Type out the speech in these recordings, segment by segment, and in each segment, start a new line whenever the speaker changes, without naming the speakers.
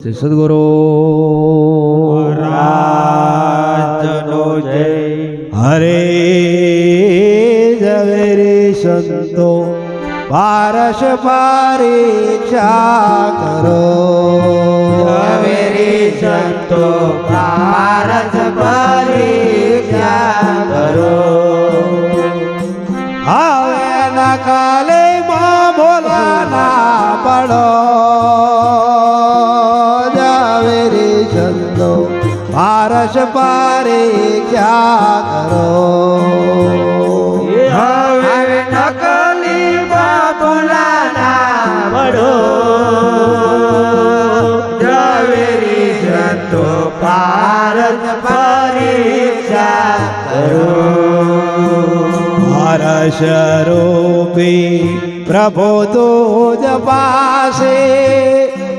શ્રી સદગુરુ
રાજનો જય.
હરે ઝવેરી સંતો પારસ પરીક્ષા કરો.
ઝવેરી સંતો પારસ પરીક્ષા કરો.
હવે ના કાલે માં બોલાના પડો. ઝવેરી સંતો પારસ પરીક્ષા કરો.
હવે નકલી બાપુલાના વડો. ઝવેરી સંતો પારસ પરીક્ષા કરો.
પારસ રૂપી પ્રભુ તુજ પાસે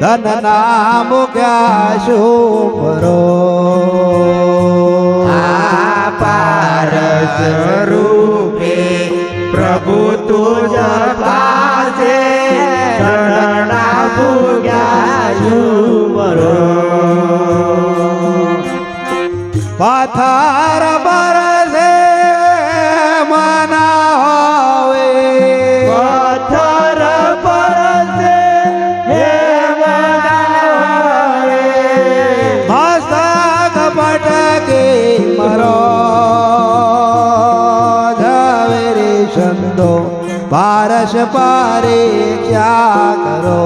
ધન નામ ક્યાં શું કરો.
આ પારસ રૂપે પ્રભુ તુજ પાસે શરણા ભૂગ્યા શુભરો.
પથ્થર બરસે મના હોવે.
પથ્થર પરસે હે મનાવે.
મસ્તક પટકે મરો. ઝવેરી સંતો પારસ પરીક્ષા કરો.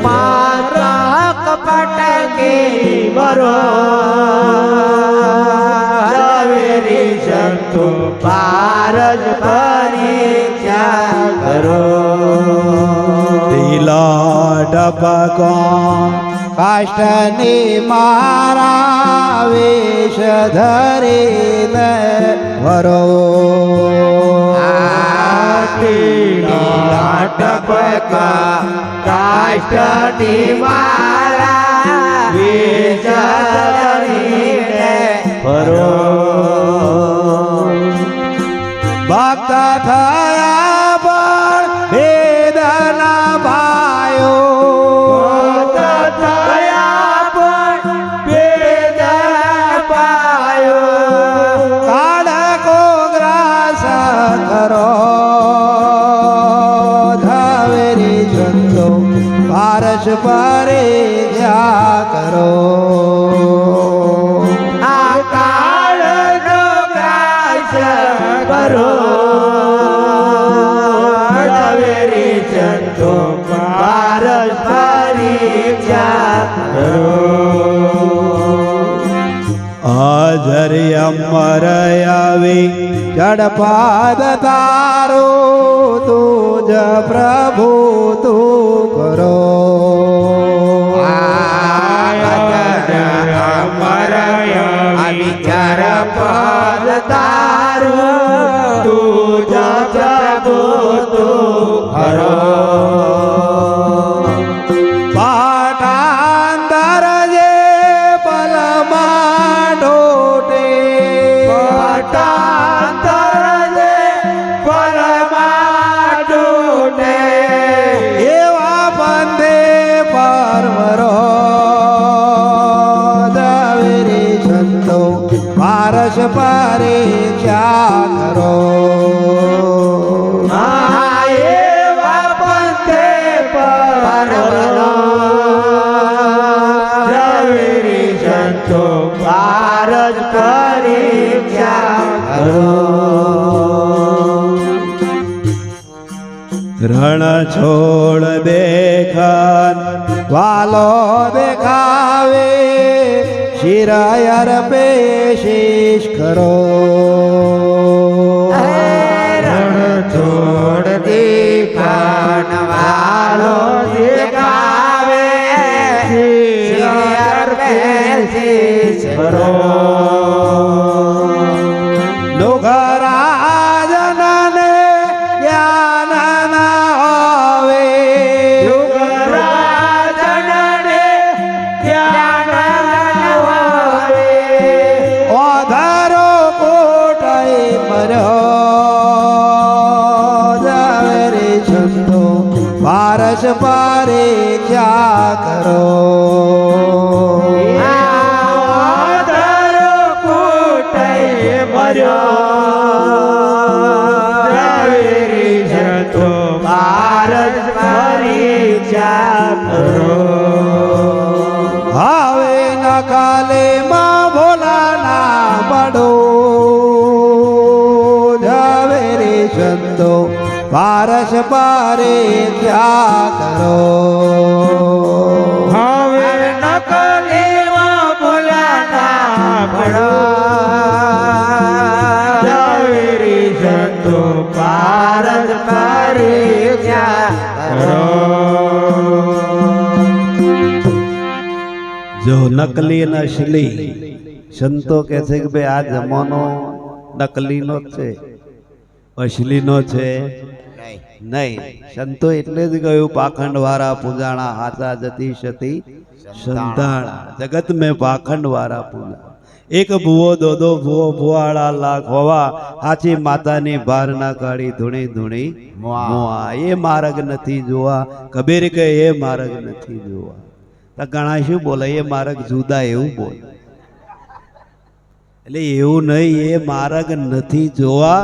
મારા કપટકે મરો. ઝવેરી સંતો પારસ પરીક્ષા કરો.
તિલા ટપકો કાષ્ટની મારા વેશ ધરીને વરો.
ટપકા કાષ્ટની મારા વેશ ધરીને ફરો.
ભક્ત થયા પણ વેદના ભાયો.
ભક્ત થયા પણ વેદના પાયો.
કાળકો ગ્રાસ કરો. ઝવેરી સંતો પારસ પરીક્ષા કરો.
આ કાળનો ગ્રાસ કરો. ઝવેરી સંતો પારસ પરીક્ષા કરો.
અજરી અમર આવી જડપાદ તારો તુજ પ્રભુ તું કરો.
વિચાર પદ તારું તુજ પ્રભુ તું ખરો.
પાટાંતર જે પલમાં ઢોટે.
પટાંતર જે પરમાં તૂટે.
એવા બંધે પરવરો. ઝવેરી સંતો પારસ પરીક્ષા કરો.
એવા પંથે પરવરો. ઝવેરી સંતો પારસ પરીક્ષા કરો.
રણ છોડ દેખાન વાલો દેખાવે. શિરાયર પે શીશ કરો.
રણ છોડ દેખાન વાલો દેખાવે. શિર પે શીશ કરો.
લુઘરાજનને જ્ઞાન ના હોવે.
યુગરાજનને જ્ઞાન હોય.
ઓધારો કોટાઈ મર્યો. ઝવેરી પરીક્ષા કરો
આધારો કૂટે ભર્યો ઝવેરી જતો ભારત પરીક્ષા કરો
હવે નકાલે માં ભોલાના પડો ઝવેરી સંતો પારસ પરીક્ષા કરો
હવે નકલીમાં બોલાના પડો ઝવેરી જતો ભારત પરીક્ષા કરો
જો નકલી અને અસલી સંતો કહે છે કે ભાઈ આ જમાનો નકલીનો જ છે અસલીનો છે નહીં. સંતો એટલે જ કહ્યું પાખંડ વાળા પૂજાણા હાચા જતી સતી સંતાણા જગત મેં પાખંડ વાળા પૂજા એક ભૂવો દોદો ભૂવો ભુવાળા લાખ હોવા હાચી માતાની ભાર ના કાઢી ધૂણી ધૂણી મોવા એ માર્ગ નથી જોવા કબીર કે એ માર્ગ નથી જોવા તો ઘણા શું બોલે એ માર્ગ જુદા એવું બોલે એટલે એવું નહીં એ માર્ગ નથી જોવા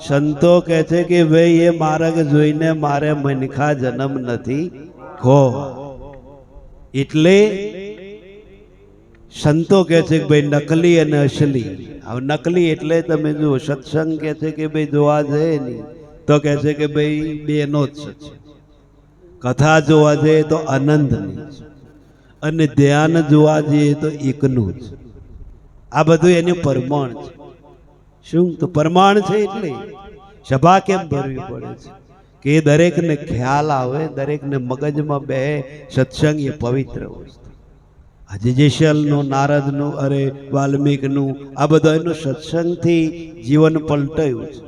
સંતો કહે છે કે ભાઈ એ માર્ગ જોઈને મારે મનખા જન્મ નથી ખો એટલે સંતો કહે છે કે ભાઈ નકલી અને અસલી. હવે નકલી એટલે તમે જુઓ સત્સંગ કહે છે કે ભાઈ જોવા જઈએ નહીં તો કહે છે કે ભાઈ બેનો જ છે કથા જોવા જઈએ તો આનંદની છે અને ધ્યાન જોવા જઈએ તો એકનું જ. આ બધું એનું પ્રમાણ છે. શું તો પ્રમાણ છે એટલે સભા કેમ ભરવી પડે છે કે એ દરેકને ખ્યાલ આવે દરેકને મગજમાં બે સત્સંગ એ પવિત્ર વસ્તુ. આજે જેસલનું નારદનું અરે વાલ્મીકનું આ બધા એનું સત્સંગથી જીવન પલટાયું છે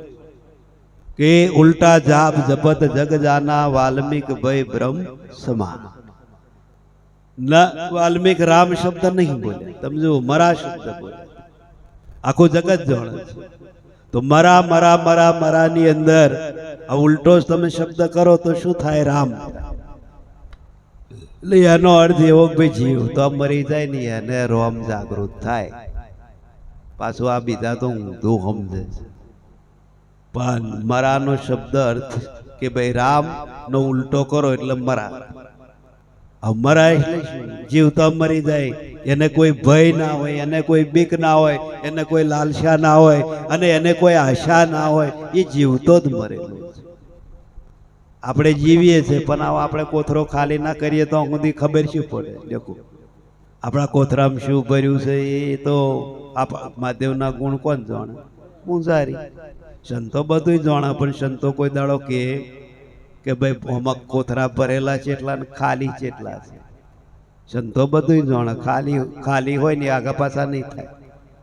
કે ઉલટા જાપ જપત જગ જાના વાલ્મીક ભય બ્રહ્મ સમા. વાલ્મીક રામ શબ્દ નહીં બોલ્યા તમે જો મરા શબ્દ બોલ્યા આખું જગત જાણે છે. તો મરા મરા મરા મરાની અંદર આ ઉલટો જ તમે શબ્દ કરો તો શું થાય રામ. એટલે એનો અર્થ એવો કે ભાઈ જીવ તો મરી જાય ને એને રોમ જાગૃત થાય. પાછું આ બીજા તો ઊંધું સમજે છે પણ મરાનો શબ્દ અર્થ કે ભાઈ રામ નો ઉલટો કરો એટલે મરા. મરા એટલે શું જીવતા મરી જાય એને કોઈ ભય ના હોય એને કોઈ બીક ના હોય એને કોઈ લાલસા ના હોય અને એને કોઈ આશા ના હોય એ જીવતો જ મરેલો છે. આપણે જીવીએ છીએ પણ આપણે કોથરો ખાલી ના કરીએ તો સુધી ખબર શું પડે. દેખો આપણા કોથરામાં શું ભર્યું છે એ તો મહાદેવના ગુણ કોણ જાણે પૂંજારી. સંતો બધું જાણે પણ સંતો કોઈ દાડો કે ભાઈ હોમક કોથરા ભરેલા છે એટલા ખાલી છે એટલા છે. સંતો બધું જાણે ખાલી ખાલી હોય ને આગા પાછા નહીં થાય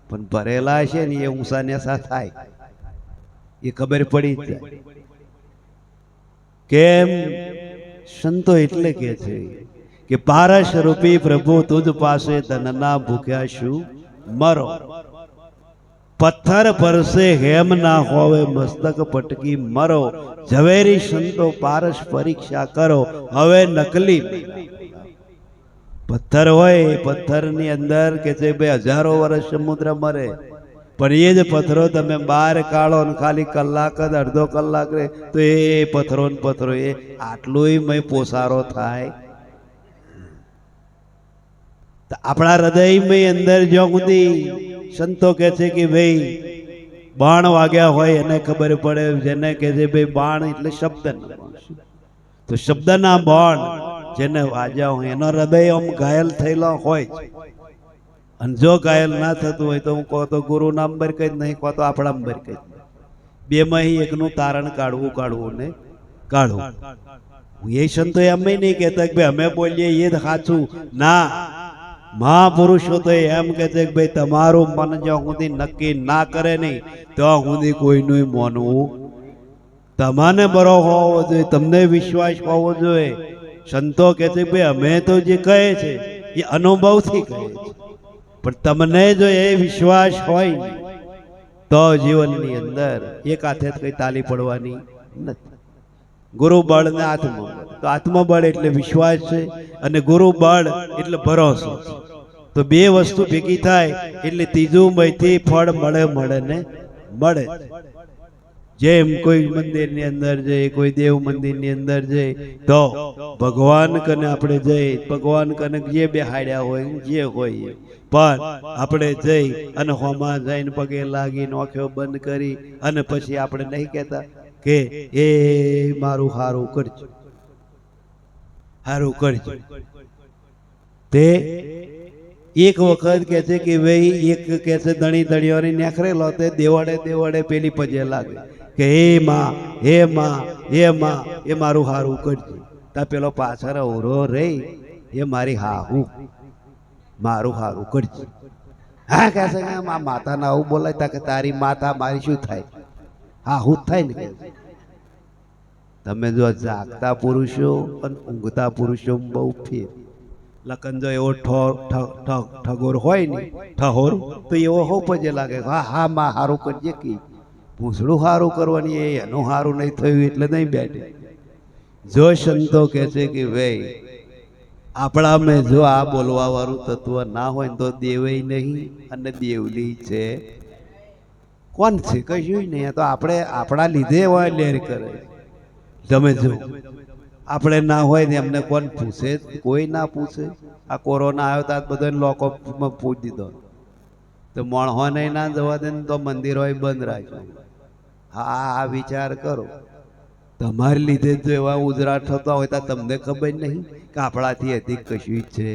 પણ ભરેલા છે ને એ ઊંચા નેસા થાય એ ખબર પડી જાય. કેમ સંતો એટલે કે છે કે પારસ રૂપી પ્રભુ તુજ પાસે ધનના ભૂખ્યા શું મરો. પથ્થર પરસે હેમ ના હોવે મસ્તક પટકી મરો. ઝવેરી સંતો પારસ પરીક્ષા કરો હવે નકલી. પથ્થર હોય પથ્થરની અંદર કે છે ભાઈ હજારો વર્ષ સમુદ્ર મરે પણ એ જ પથ્થરો તમે બહાર કાઢો ને ખાલી કલાક જ અડધો કલાક રહે તો એ પથ્થરો ને પથ્થરો એ આટલું પોસારો થાય. આપણા હૃદયમાં અંદર જ્યાં સુધી સંતો કહે છે કે ભાઈ બાણ વાગ્યા હોય એને ખબર પડે. જેને કહે છે ભાઈ બાણ એટલે શબ્દ તો શબ્દના બાણ જેને વાજ્યા હોય એનો હૃદય આમ ઘાયલ થયેલો હોય અને જો ઘાયલ ના થતું હોય તો હું કહું તો ગુરુ નામ બર કઈ નહીં કહો તો આપણા બર કઈ બે માં એકનું તારણ કાઢવું ને કાઢવું. એ સંતો એમ નહીં કહેતા કે ભાઈ અમે બોલીએ એ જ સાચું ના. મહાપુરુષો તો એમ કે છે કે ભાઈ તમારું મન જ્યાં સુધી નક્કી ના કરે નહીં ત્યાં સુધી કોઈનું માનવું તમારે બરો હોવો જોઈએ તમને વિશ્વાસ હોવો જોઈએ. સંતો કહે છે ભાઈ અમે તો જે કહે છે એ અનુભવથી કહે છે પણ તમને જો એ વિશ્વાસ હોય તો જીવનની અંદર એક હાથે કઈ તાલી પડવાની નથી. ગુરુ બળને હાથમાં તો આત્મબળ એટલે વિશ્વાસ છે અને ગુરુ બળ એટલે ભરોસો છે. તો બે વસ્તુ ભેગી થાય એટલે ત્રીજું મયથી ફળ મળે ને મળે. જેમ કોઈ મંદિરની અંદર જઈ, કોઈ દેવ મંદિરની અંદર જઈ તો ભગવાન કને આપણે જઈ, ભગવાન કને જે બેહાડ્યા હોય જે હોય પણ આપણે જઈ અને હોમાં જઈને પગે લાગીને આંખો બંધ કરી અને પછી આપણે નહીં કહેતા કે એ મારું હારું કરજો, હારું કરજો. તે એક વખત કહે છે કે ભાઈ એક કહે છે ધણી ધણીઓની નેખરેલો તે દેવડે પેલી પજે લાગે કે હે માં હે માં હે માં એ મારું હારું કરજો. તા પેલો પાછળ ઓરો રહી એ મારી હાહુ મારું હારું કરજો. હા કહે છે કે માતાને આવું બોલાય તા કે તારી માતા મારી શું થાય? હાહુ જ થાય ને. કે તમે જો જાગતા પુરુષો અને ઊંઘતા પુરુષો બહુ ફેર. લખન જો એવો ઠગોર હોય ને ઠહોર તો એવો હો પજે લાગે હા હા માં હારું કરજે કે પૂંછડું હારું કરવાની એનું હારું નહીં થયું એટલે નહીં બેઠે. જો સંતો કહે છે કે ભાઈ આપણા મેં જો આ બોલવા વાળું તત્વ ના હોય તો દેવય નહીં અને દેવલી છે કોણ છે? કશું નહીં. તો આપણે આપણા લીધે હોય લેર કરે. તમે જો આપણે ના હોય ને એમને કોણ પૂછે? કોઈ ના પૂછે. આ કોરોના આવ્યો તો બધા લોકો પૂછી દીધો તો મણહોને ના જવા દે ને તો મંદિર હોય બંધ રાખ્યું. હા આ વિચાર કરો. તમારી લીધે જો એવા ઉજરાટ થતા હોય તો તમને ખબર નહીં કે આપણાથી અધિક કશું છે?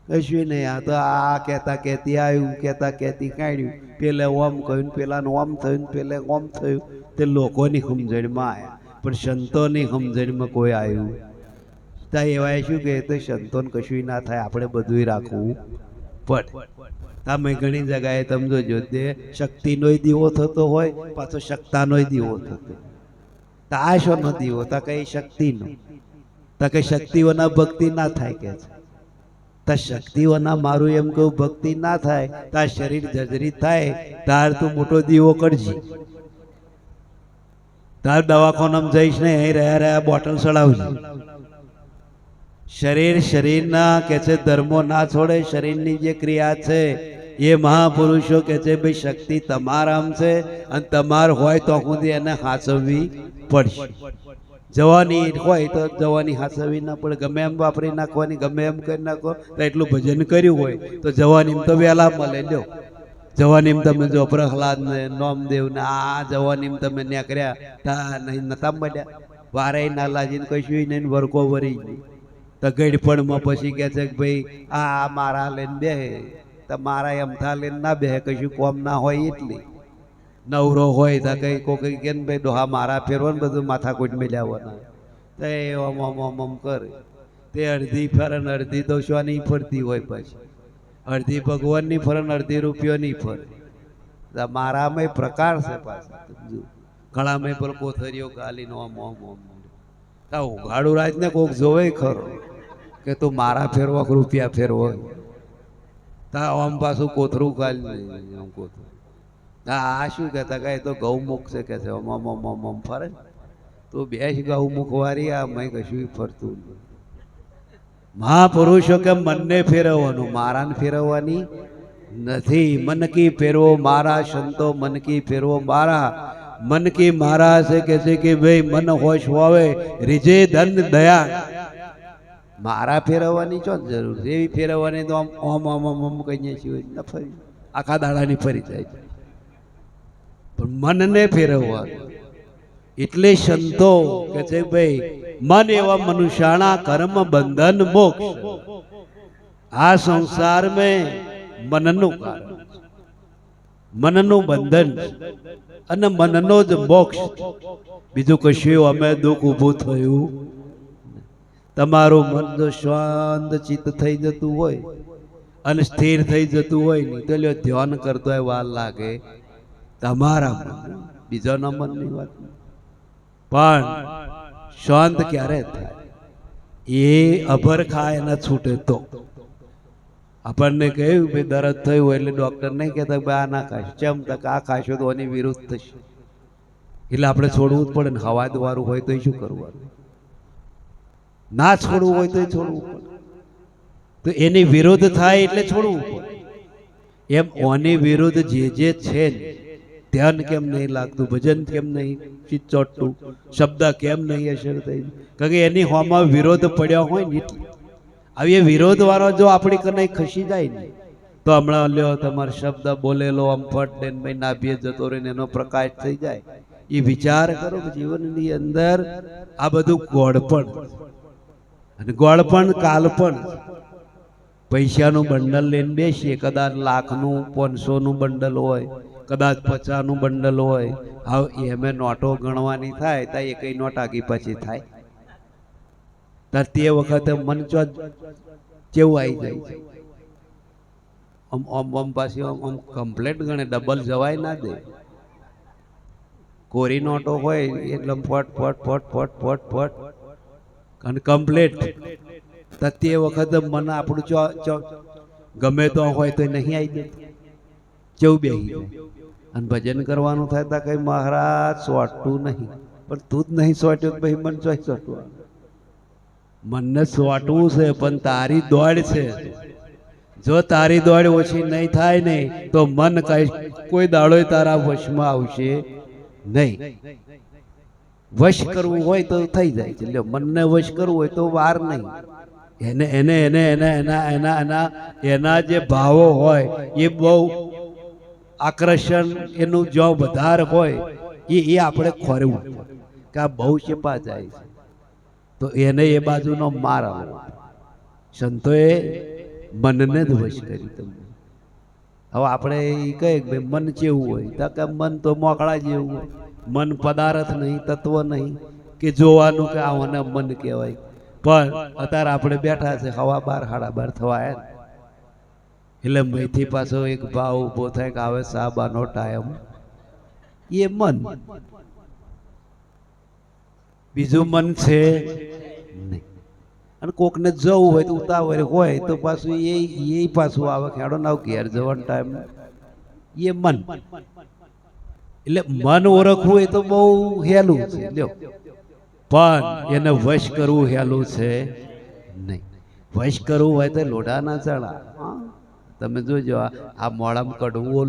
કશું નહીં. આ તો આ કહેતા કહેતી આવ્યું, કહેતા કહેતી કાઢ્યું, પેલે ઓમ કહ્યું, પેલાને ઓમ થયું, પેલે ઓમ થયું. તે લોકોની સમજણમાં આવ્યા પણ સંતોની સમજણમાં કોઈ આવ્યું ત્યાં એવા શું કહે તો સંતોને કશું ના થાય, આપણે બધું રાખવું પડે. તમે ઘણી જગાએ તમે જોજો તે શક્તિનોય દીવો થતો હોય પાછો શક્તાનોય દીવો થતો. તો આ શોનો દીવો? તા કઈ શક્તિનો. તા કઈ શક્તિઓના ભક્તિ ના થાય કે છે. તા શક્તિઓના મારું એમ કહું ભક્તિ ના થાય તાર શરીર જર્જરિત થાય તાર તું મોટો દીવો કરજી. તાર દવાખાનામાં જઈશ ને અહીં રહ્યા બોટલ ચડાવજે. શરીરના કે છે ધર્મો ના છોડે. શરીરની જે ક્રિયા છે એ મહાપુરુષો કે છે ભાઈ શક્તિ તમારામ છે અને તમાર હોય તો સુધી એને હાચવવી પડશે. જવાની હોય તો જવાની હાચવવી ના પડે. ગમે એમ વાપરી નાખવાની, ગમે એમ કરી નાખો તો એટલું ભજન કર્યું હોય તો જવાની તો વહેલા મળે. લ્યો જવાનીમ તમે જો પ્રહલાદ ને નોમદેવ ને આ જવાનીમ તમે નેકર્યા તા નહીં નતા મળ્યા. વારે ના લાજીને કશું નહીં, વરકો વરી ગઈ તો ગઈડપણમાં પછી કહે છે કે ભાઈ આ મારા લઈને બેહે તો મારા એમથા લઈને ના બેહે, કશું કોમ ના હોય એટલી. નવરો હોય તો કઈ કોઈ કે ભાઈ ડોહા મારા ફેરવો ને બધું માથાકૂટ મેળવવાના તો એ ઓમ કરે. તે અડધી ફરે ને અડધી તો શોની ફરતી હોય, પછી અડધી ભગવાનની ફરે ને અડધી રૂપિયોની ફરે. મારામાં પ્રકાર છે પાછા. ગળામાં પર કોથરીઓ ગાલીને ઓમ ઓમ ઓમ ઉઘાડું રાજ ને કોક જોવે ખરો કે તું મારા ફેરવો રૂપિયા ફેરવો. તા આમ પાછું કોથરું ગાલી આમ કોથરું. આ શું કહેતા કે તો ગૌમુખ છે કે છે ઓમ ઓમ ઓમ ઓમ ફરે. તું બેસ ગૌમુખ વાળી આ મેં કશું ફરતું. મહાપુરુષો કે મનને ફેરવવાનું, મારાને ફેરવવાની નથી. મન કી ફેરવો મારા સંતો, મન કી ફેરવો મારા. મન કી મારા છે કે ભાઈ મન હોશ હોવે રીજે ધન દયા. મારા ફેરવવાની ચો જરૂર છે? એવી ફેરવવાની તો ઓમ ઓમ ઓમ ઓમ કહીએ છીએ ન ફરી આખા દાડાની ફરી જાય. પણ મનને ફેરવવાનું એટલે સંતો કે છે ભાઈ મન એવા મનુષ્યાણા કર્મ બંધન મોક્ષ. આ સંસાર મેં મનનું કારણ, મનનું બંધન અને મનનો જ મોક્ષ. બીજું કશું અમે દુઃખ ઊભું થયું. તમારું મન જો શાંત ચિત્ત થઈ જતું હોય અને સ્થિર થઈ જતું હોય ને તો લ્યો ધ્યાન કરતો હોય વાર લાગે તમારા મન, બીજાના મનની વાત. પણ શાંત ક્યારે થાય? એ અભર ખાય એના છૂટે તો. આપણને કહ્યું ભાઈ દર્દ થયું હોય એટલે ડૉક્ટર નહીં કહેતા ભાઈ આ ના ખાશ. ચમ તક આ ખાશો તો આની વિરુદ્ધ થશે એટલે આપણે છોડવું જ પડે ને. હવાદ વાળું હોય તો એ શું કરવાનું? ના છોડવું હોય તો છોડવું પડે, તો એની વિરુદ્ધ થાય એટલે છોડવું પડે. એમ ઓની વિરુદ્ધ જે છે ને, ધ્યાન કેમ નહીં લાગતું, ભજન કેમ નહીં ચિત્ત ચોટતું, શબ્દ કેમ નહીં અસર થઈ, કારણ કે એની હોમાં વિરોધ પડ્યા હોય ને એટલે. આવી એ વિરોધ વાળો જો આપણી કને ખસી જાય ને તો હમણાં લ્યો તમારો શબ્દ બોલેલો આમ ફટ દઈને ભાઈ નાભીએ જતો રહીને એનો પ્રકાશ થઈ જાય. એ વિચાર કરો કે જીવનની અંદર આ બધું ગોળપણ, અને ગોળપણ કાલપણ. પૈસાનું બંડલ લઈને બેસીએ, કદાચ લાખનું 500નું બંડલ હોય, કદાચ 50નું બંડલ હોય, હવે એમે નોટો ગણવાની થાય ત્યાં એકઈ નોટ આગી પછી થાય, ત્યારે તે વખતે મન કેવું આવી જાય છે. આમ પાછી આમ કમ્પ્લેટ ગણે, ડબલ જવાય ના દે. કોરી નોટો હોય એટલે ફટ ફટ ફટ ફટ ફટ ફટ અને કમ્પ્લેટ. તે વખતે મન આપણું ગમે તો હોય તો નહીં આવી જાય, કેવું બેસી જાય. અને ભજન કરવાનું થાય તો કઈ મહારાજ સોટતું નહીં, પણ તું જ નહીં સોટ્યો ભાઈ મન ચોઈ સોટવા. મનને સોટવું છે પણ તારી દોડ છે. જો તારી દોડ ઓછી નહીં થાય ને તો મન કઈ કોઈ દાડો તારા વશમાં આવશે નહીં. વશ કરવું હોય તો થઈ જાય છે. એટલે મનને વશ કરવું હોય તો વાર નહીં. એને એને એને એના એના એના એના એના જે ભાવો હોય એ બહુ આકર્ષણ એનું જો વધારે હોય એ આપણે ખોરવું કે આ બહુ ચેપા જાય છે, તો એને એ બાજુનો માર આવે. સંતોએ મનને જ વશ કરી તમને. હવે આપણે એ કહીએ કે ભાઈ મન કેવું હોય, તો કે મન તો મોકળા જેવું હોય. મન પદાર્થ નહીં, તત્વ નહીં કે જોવાનું કે આને મન કહેવાય. પણ અત્યારે આપણે બેઠા છે 12:30 12:30 થવા આવ્યા, એટલે મહીથી પાછો એક ભાવ ઊભો થાય કે આવે સાબાનો ટાઈમ. એ મન, બીજું મન છે નહીં. અને કોકને જવું હોય તો ઉતાવળ હોય તો પાછું એ પાછું આવે ખેડો ના ઘેર જવાનો ટાઈમ. એ મન. એટલે મન ઓળખવું એ તો બહુ હેલું છે લ્યો, પણ એને વશ કરવું હેલું છે નહીં. વશ કરવું હોય તો લોઢા ના ચડા. તમે જોજો આ મોડામાં કડવું,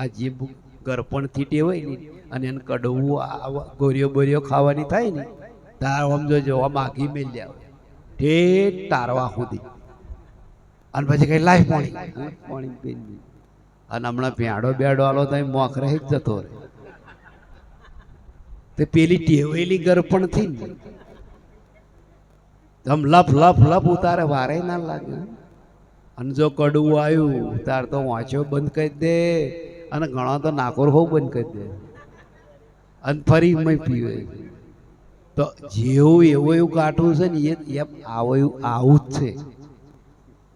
આ જીભ ગરપણથી ટેવાય ને અને એને કડવું ગોરીઓ બોરીઓ ખાવાની થાય ને તાર આમ જોજો આમ આગી મેલ જાય ઠેઠ તારવા સુધી. અને પછી કઈ લાઈફ પાણી પી. અને હમણાં ભેડો બેડો આલો તો મોખ રહી જ જતો રહે. તે પેલી ટેવેલી ગરપણ થી આમ લફ લફ લફ ઉતારે વારે ના લાગે. અને જો કડવું આવ્યું તાર તો વાંચો બંધ કરી દે, અને ઘણા તો નાકોર હોવ બંધ કરી દે, અને ફરી મય પીવે. તો જેવું એવું એવું કાઠું છે ને એમ આવું જ છે.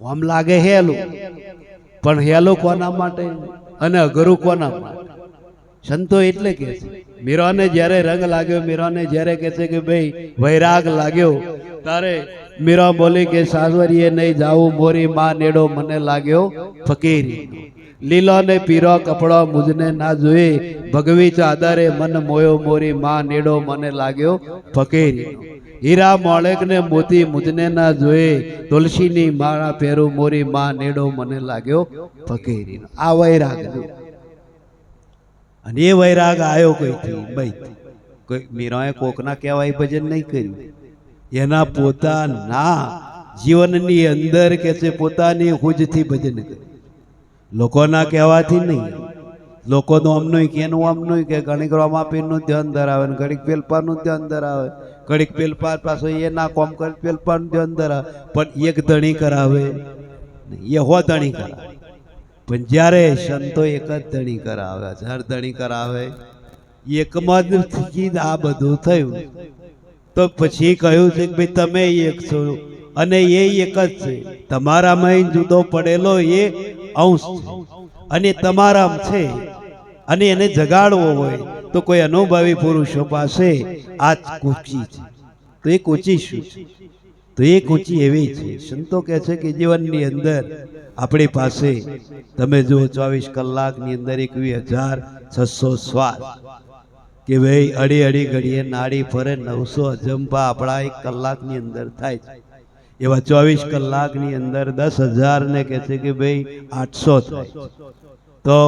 આમ લાગે હેલું, પણ હેલું કોના માટે અને અઘરું કોના માટે? સંતો એટલે કે છે મીરાને જ્યારે રંગ લાગ્યો, મીરાને જ્યારે કહે છે કે ભાઈ વૈરાગ લાગ્યો, તારે મીરા બોલી કે સાસવરીએ નહીં જાવું, મોરી માં નેડો મને લાગ્યો ફકીરી. લીલો ને પીરો કપડો મુજને ના જોઈ, ભગવી ચાદરે મન મોયો, મોરી માં નેડો મને લાગ્યો ફકીરી. હીરા મોળક ને મોતી મુજને ના જોઈ, તુલસીની માળા પહેરું, મોરી માં નેડો મને લાગ્યો ફકીરી. આ વૈરાગ. અને એ વૈરાગ આવ્યો કઈથી ભાઈ, કોઈ મીરાએ કોકના કહેવાય ભજન નહીં કર્યું, એના પોતાના જીવનની અંદર કે છે પોતાની હુજથી ભજન કર્યું. લોકોના કહેવાથી નહીં. લોકોનું આમનું કે એનું આમનું કે ઘણીક રામાપીરનું ધ્યાન ધરાવે ને ઘડીક પેલપાનું ધ્યાન ધરાવે, ઘડીક પેલપા પાછો એ ના કોમ કરે પેલપાનું ધ્યાન ધરાવે, પણ એક ધણી કરાવે નહીં, એ હો ધણી કરાવે. પણ જ્યારે સંતો એક જ ધણી કરાવે, 1000 ધણી કરાવે, એકમાં જ આ બધું થયું. તો પછી કહ્યું છે કે ભાઈ તમે એક છો અને એ એક જ છે. તમારામાં જુદો પડેલો એ અંશ છે અને તમારામાં છે, અને એને જગાડવો હોય તો કોઈ અનુભવી પુરુષો પાસે આ કૂચી છે. તો એ કૂચી શું છે? તો એ કૂચી એવી છે, સંતો કહે છે કે જીવનની અંદર આપણી પાસે તમે જુઓ 24 કલાકની અંદર 21,600 શ્વાસ કે ભાઈ અડી અડી ઘડીએ નાડી ફરે 900 અજંપા આપણા 1 કલાકની અંદર થાય છે. એવા 24 કલાકની અંદર 10,000 ને કહે છે કે ભાઈ 800 થાય. તો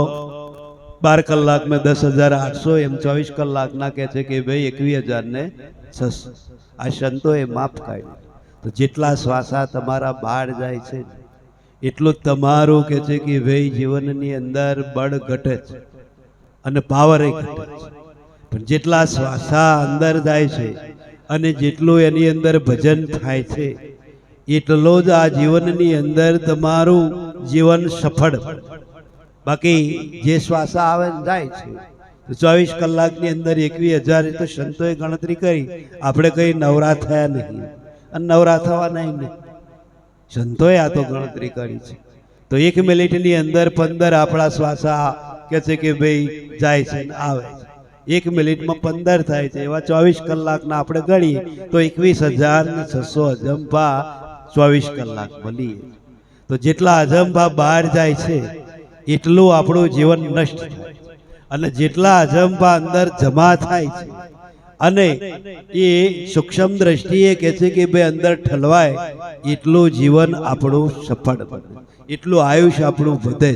12 કલાક में 10,800 એમ 24 કલાકના કહે છે કે ભાઈ 21,600. આ સંતોએ માપ કાઢ્યું. તો જેટલા શ્વાસા તમારા બહાર જાય છે એટલું તમારું કહે છે કે ભાઈ જીવનની અંદર બળ ઘટે છે અને પાવર ઘટે છે. પણ જેટલા શ્વાસા અંદર જાય છે અને જેટલું એની અંદર ભજન થાય છે એટલો જ આ જીવનની અંદર તમારું જીવન સફળ. બાકી જે શ્વાસા આવે ને જાય છે તો 24 કલાકની અંદર 21,000 તો સંતોએ ગણતરી કરી. આપણે કઈ નવરા થયા નહીં અને નવરા થવા નહીં. સંતોએ આ તો ગણતરી કરી છે. તો 1 મિનિટની અંદર 15 આપણા શ્વાસા કે છે કે ભાઈ જાય છે ને આવે છે. 1 મિનિટમાં 15 થાય છે. એવા 24 કલાકના આપણે ગણીએ તો 21,600 અજંપા 24 કલાક મળીએ. તો જેટલા અજંપા બહાર જાય છે એટલું આપણું જીવન નષ્ટ થાય અને જેટલા અજંપા અંદર જમા થાય છે અને એ સૂક્ષ્મ દ્રષ્ટિએ કહે છે કે ભાઈ અંદર ઠલવાય એટલું જીવન આપણું સફળ બને, એટલું આયુષ્ય આપણું વધે.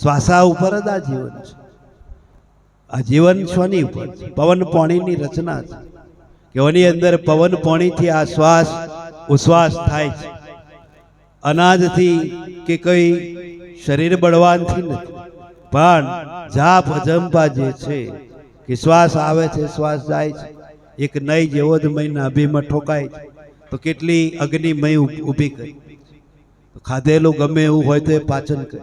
શ્વાસા ઉપર જ આ જીવન છે. આ જીવન શોની ઉપર છે? પવન પાણીની રચના છે કે એની અંદર પવન પાણીથી આ શ્વાસ ઉશ્વાસ થાય છે. અનાજથી કે કઈ શરીર બળવાનથી નથી, પણ જાપ અજંપા જે છે કે શ્વાસ આવે છે શ્વાસ જાય છે. એક નઈ જેવો જ મય નાભીમાં ઠોકાય છે તો કેટલી અગ્નિમય ઊભી કરી. ખાધેલું ગમે એવું હોય તો એ પાચન કરે.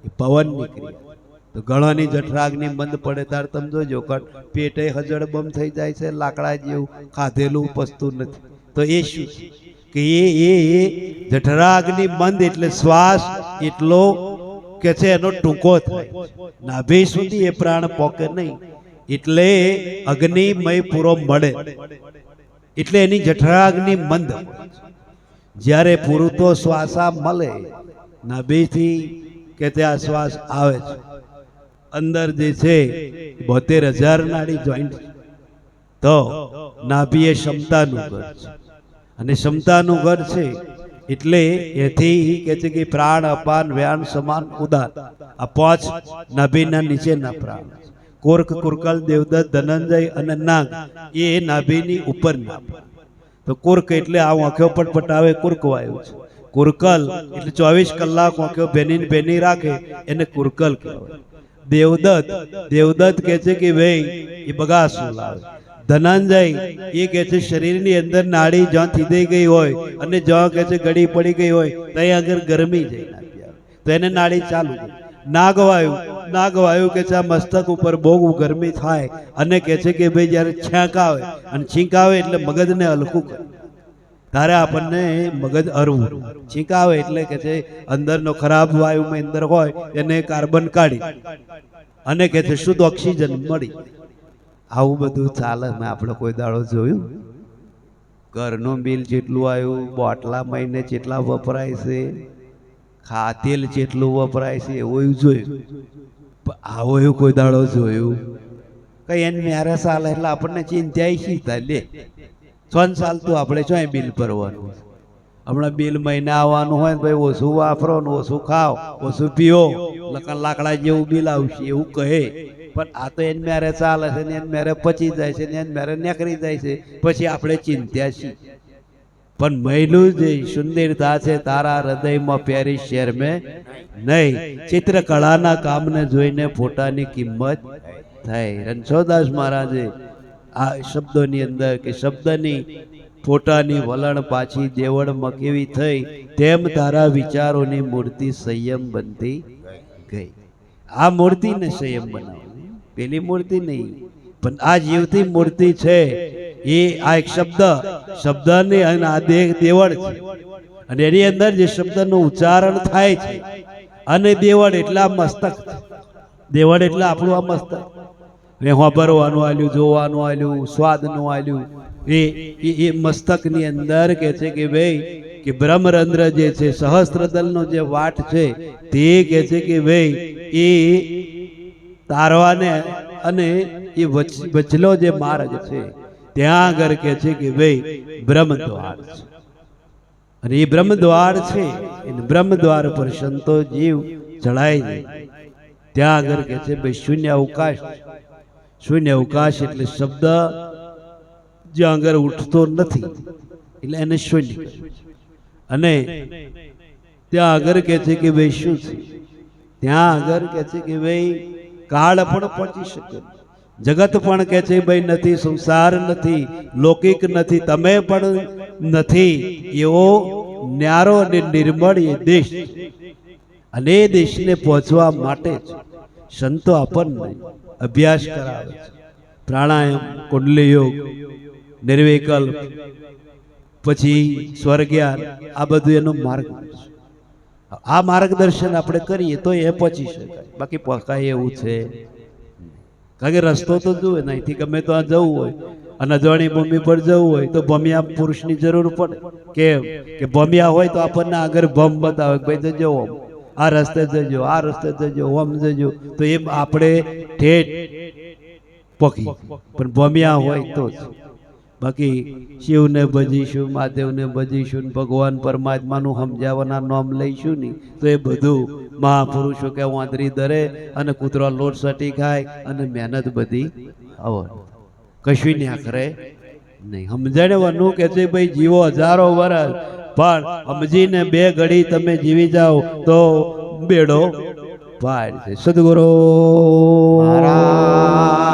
એ પવનની ક્રિયા. તો ગળાની જઠરાગ્નિ બંધ પડે ત્યારે તમે જોજો પેટે હજળબમ થઈ જાય છે, લાકડા જેવું ખાધેલું પચતું નથી. તો એ શું કે એ જઠરાગ્નિ બંધ એટલે શ્વાસ એટલો કે છે એનો ટૂંકો થાય. નાભી સુધી એ પ્રાણ પોકે નહીં એટલે અગ્નિમય પૂરો મળે એટલે એની જઠરાગ્નિ મંદ. જ્યારે પૂરતો શ્વાસા મળે નાભીથી કે તે આ શ્વાસ આવે છે. અંદર જે છે 72,000 નાડી જોઈન્ટ. તો નાભી એ ક્ષમતાનું ઘર છે અને ક્ષમતાનું ઘર છે એટલે એથી કે છે કે પ્રાણ અપાન વ્યાન સમાન ઉદાન આ 5 નાભીના નીચેના પ્રાણ. કોર્ક કુરકલ દેવદત્ત ધનંજય અને નાગ એ નાભીની ઉપર નાભ. તો કુર્ક એટલે આ આંખો પટપટાવે કુર્ક વાયુ છે. કુરકલ એટલે 24 કલાક આંખો ભેની રાખે એને કુરકલ કહેવાય. દેવદત્ત કહે છે કે ભાઈ એ બગાસું લાવે. ધનંજય એ કહે છે શરીરની અંદર નાડી જ્યાં થીદાઈ ગઈ હોય અને જ્યાં કહે છે ગળી પડી ગઈ હોય ત્યાં આગળ ગરમી જઈ નાખી આવે તો એને નાડી ચાલુ. નાગવાયુ કે છે આ મસ્તક ઉપર બહુ ગરમી થાય અને કહે છે કે ભાઈ જ્યારે છેંક આવે અને છીંક આવે એટલે મગજને હલકું કરે તારે આપણને મગજ હરવું. છીંક આવે એટલે કે છે અંદરનો ખરાબ વાયુમાં અંદર હોય એને કાર્બન કાઢી અને કે છે શુદ્ધ ઓક્સિજન મળી. આવું બધું ચાલે. મેં આપણે કોઈ દાડો જોયું? ઘરનું બિલ જેટલું આવ્યું, બોટલા મહિને જેટલા વપરાય છે, તેલ જેટલું વપરાય છે એવું જોયું. આવો એવું કોઈ દાડો જોયું? કઈ એને મેરે ચાલે એટલે આપણને ચિંતા શીતા લે 6 સાલ તો આપણે ચોય બિલ ભરવાનું. હમણાં બિલ મહિને આવવાનું હોય ને ભાઈ ઓછું વાપરો ને ઓછું ખાઓ ઓછું પીઓ લાકડા જેવું બિલ આવશે એવું કહે. પણ આ તો એને મેરે ચાલે છે ને એને મેરે પચી જાય છે ને એને મેરે નીકળી જાય છે પછી આપણે ચિંત્યા છીએ. પણ મહિલું જે સુંદરતા છે તારા હૃદયમાં પહેરી શેર મેં નહીં. ચિત્રકળાના કામને જોઈને ફોટાની કિંમત થાય. રણછોડદાસ મહારાજે આ શબ્દોની અંદર કે શબ્દની ફોટાની વલણ પાછી દેવળમાં કેવી થઈ તેમ તારા વિચારોની મૂર્તિ સંયમ બનતી ગઈ. આ મૂર્તિને સંયમ બનાવો, પેલી મૂર્તિ નહીં. પણ આ જીવતી મૂર્તિ છે એ આ એક શબ્દની અને આ દેવળ છે અને એની અંદર જે શબ્દનું ઉચ્ચારણ થાય છે અને દેવળ એટલે આ મસ્તક. દેવળ એટલે આપણું આ મસ્તક. વાપરવાનું આલ્યું, જોવાનું આલ્યું, સ્વાદનું આલ્યું એ મસ્તકની અંદર કે છે કે ભાઈ કે બ્રહ્મરંધ્ર જે છે સહસ્ત્રદલનો જે વાટ છે તે કે છે કે ભાઈ એ તારવાને અને એ વચલો જે માર્ગ છે ત્યાં આગળ કે છે કે ભાઈ બ્રહ્મદ્વાર છે, અને એ બ્રહ્મદ્વાર છે એને બ્રહ્મદ્વાર પર સંતો જીવ ચડાય છે. ત્યાં આગળ કે છે ભાઈ શૂન્ય અવકાશ. શૂન્ય અવકાશ એટલે શબ્દ જ્યાં આગળ ઉઠતો નથી એટલે એને શૂન્ય. અને ત્યાં આગળ કે છે કે ભાઈ શું છે? ત્યાં આગળ કે છે કે ભાઈ કાળ પણ પહોંચી શકે, જગત પણ કે છે ભાઈ નથી, સંસાર નથી, લૌકિક નથી, તમે પણ નથી, એવો ન્યારો અને નિર્મળ એ દેશ. અને એ દેશને પહોંચવા માટે જ સંતો આપણને અભ્યાસ કરાવે છે. પ્રાણાયામ, કુંડલી યોગ, નિર્વિકલ્પ, પછી સ્વર્ગયાન, આ બધું એનો માર્ગ છે. આ માર્ગદર્શન આપણે કરીએ તો એ પહોંચી શકાય, બાકી પકાય એવું છે. કારણ કે રસ્તો તો જુએ ને, અહીંથી ગમે તો આ જવું હોય અને અજાણી ભૂમિ પર જવું હોય તો ભમ્યા પુરુષની જરૂર પડે. કેમ કે ભમ્યા હોય તો આપણને આગળ ભમ બતાવે, ભાઈ જજો ઓમ, આ રસ્તે જજો, આ રસ્તે જજો, ઓમ જજો, તો એમ આપણે ઠેઠ પકી. પણ ભમ્યા હોય તો જ. બાકી શિવને ભજીશું, મહાદેવને ભજીશું, ભગવાન પરમાત્માનું સમજાવવાના નામ લઈશું નહીં તો એ બધું મહાપુરુષો કે વાંદરી દરે અને કૂતરો લોટ સટી ખાય અને મહેનત બધી હવે કશું ના કરે નહીં. સમજણવાનું કે છે ભાઈ જીવો હજારો વર્ષ, પણ સમજીને બે ઘડી તમે જીવી જાઓ તો બેડો પાર છે. સદગુરુ
મહારાજ